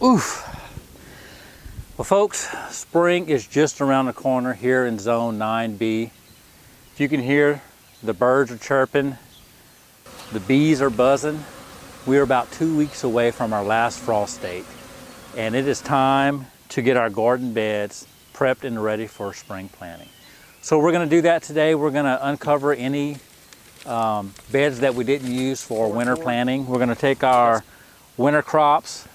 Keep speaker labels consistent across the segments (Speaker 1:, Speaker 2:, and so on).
Speaker 1: Oof. Well, folks, spring is just around the corner here in Zone 9B. If you can hear, the birds are chirping, the bees are buzzing. We are about 2 weeks away from our last frost date, and it is time to get our garden beds prepped and ready for spring planting. So we're going to do that today. We're going to uncover any beds that we didn't use for winter planting. We're going to take our winter crops,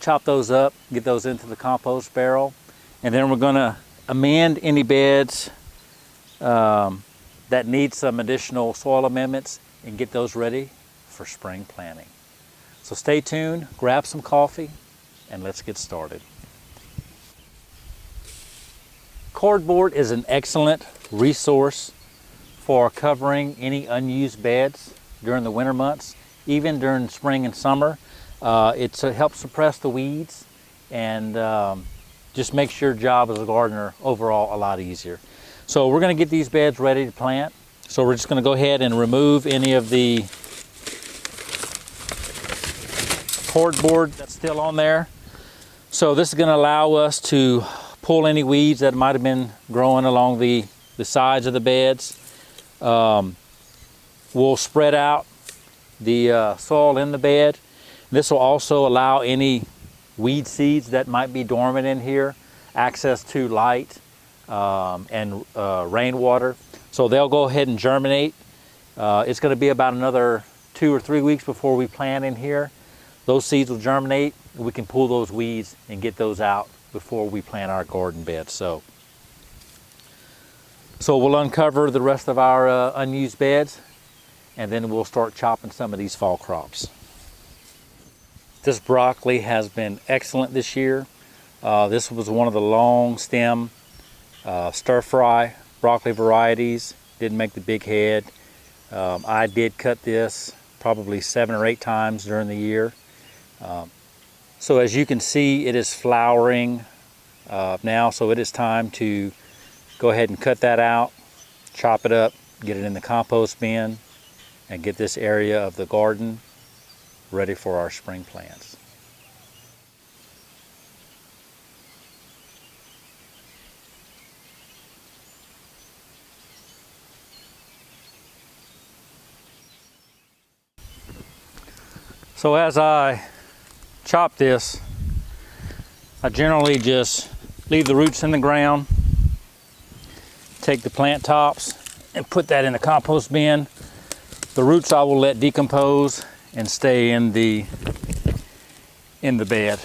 Speaker 1: chop those up, get those into the compost barrel, and then we're going to amend any beds that need some additional soil amendments and get those ready for spring planting. So stay tuned, grab some coffee, and let's get started. Cardboard is an excellent resource for covering any unused beds during the winter months, even during spring and summer. It helps suppress the weeds and just makes your job as a gardener overall a lot easier. So we're going to get these beds ready to plant. So we're just going to go ahead and remove any of the cardboard that's still on there. So this is going to allow us to pull any weeds that might have been growing along the sides of the beds. We'll spread out the soil in the bed. This will also allow any weed seeds that might be dormant in here access to light and rainwater. So they'll go ahead and germinate. It's going to be about another 2 or 3 weeks before we plant in here. Those seeds will germinate. We can pull those weeds and get those out before we plant our garden bed. So we'll uncover the rest of our unused beds, and then we'll start chopping some of these fall crops. This broccoli has been excellent this year. This was one of the long stem stir-fry broccoli varieties. Didn't make the big head. I did cut this probably 7 or 8 times during the year. So as you can see, it is flowering now, so it is time to go ahead and cut that out, chop it up, get it in the compost bin, and get this area of the garden ready for our spring plants. So as I chop this, I generally just leave the roots in the ground, take the plant tops and put that in the compost bin. The roots I will let decompose and stay in the bed.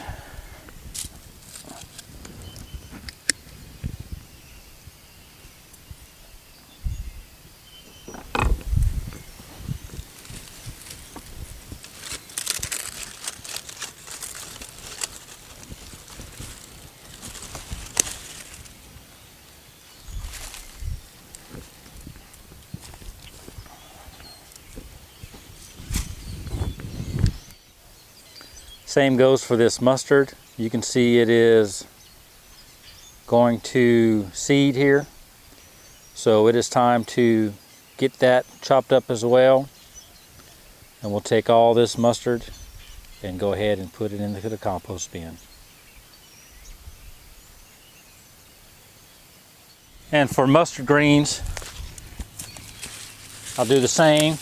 Speaker 1: Same goes for this mustard. You can see it is going to seed here. So it is time to get that chopped up as well. And we'll take all this mustard and go ahead and put it into the compost bin. And for mustard greens, I'll do the same.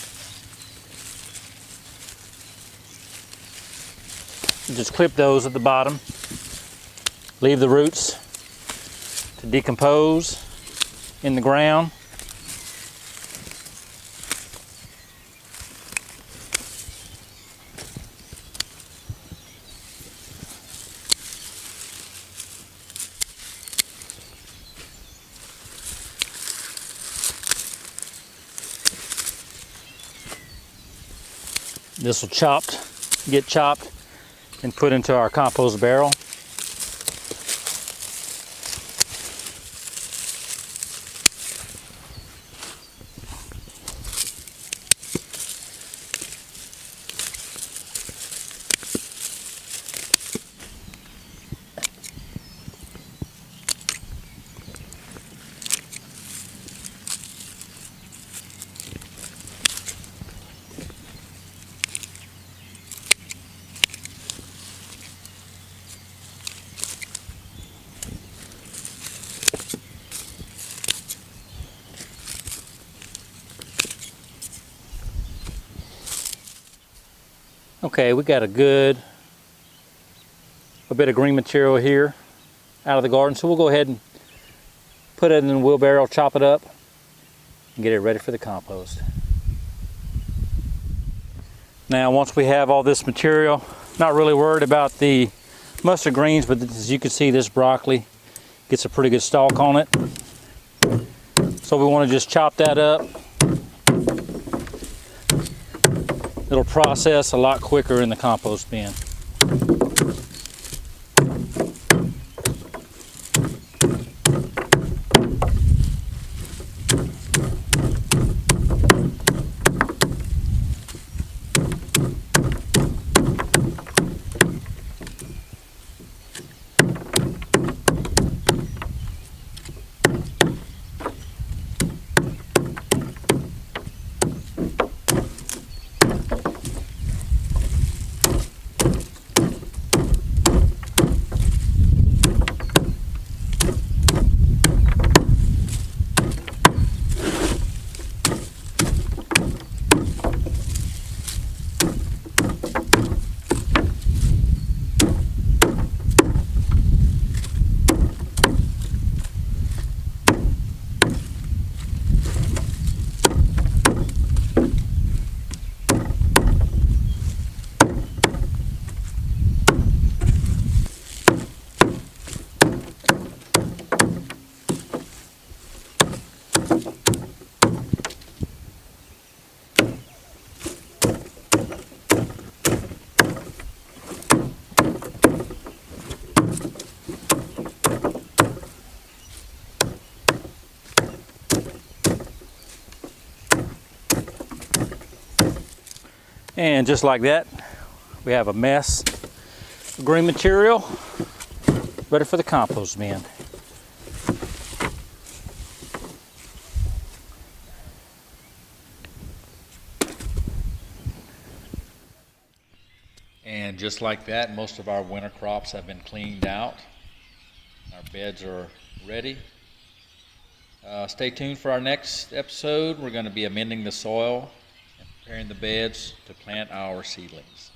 Speaker 1: Just clip those at the bottom, leave the roots to decompose in the ground. This will get chopped and put into our compost barrel. Okay, we got a bit of green material here out of the garden, so we'll go ahead and put it in the wheelbarrow, chop it up, and get it ready for the compost. Now, once we have all this material, not really worried about the mustard greens, but as you can see, this broccoli gets a pretty good stalk on it. So we want to just chop that up. It'll process a lot quicker in the compost bin. And just like that, we have a mess of green material ready for the compost bin. And just like that, most of our winter crops have been cleaned out. Our beds are ready. Stay tuned for our next episode. We're going to be amending the soil and preparing the beds to plant our seedlings.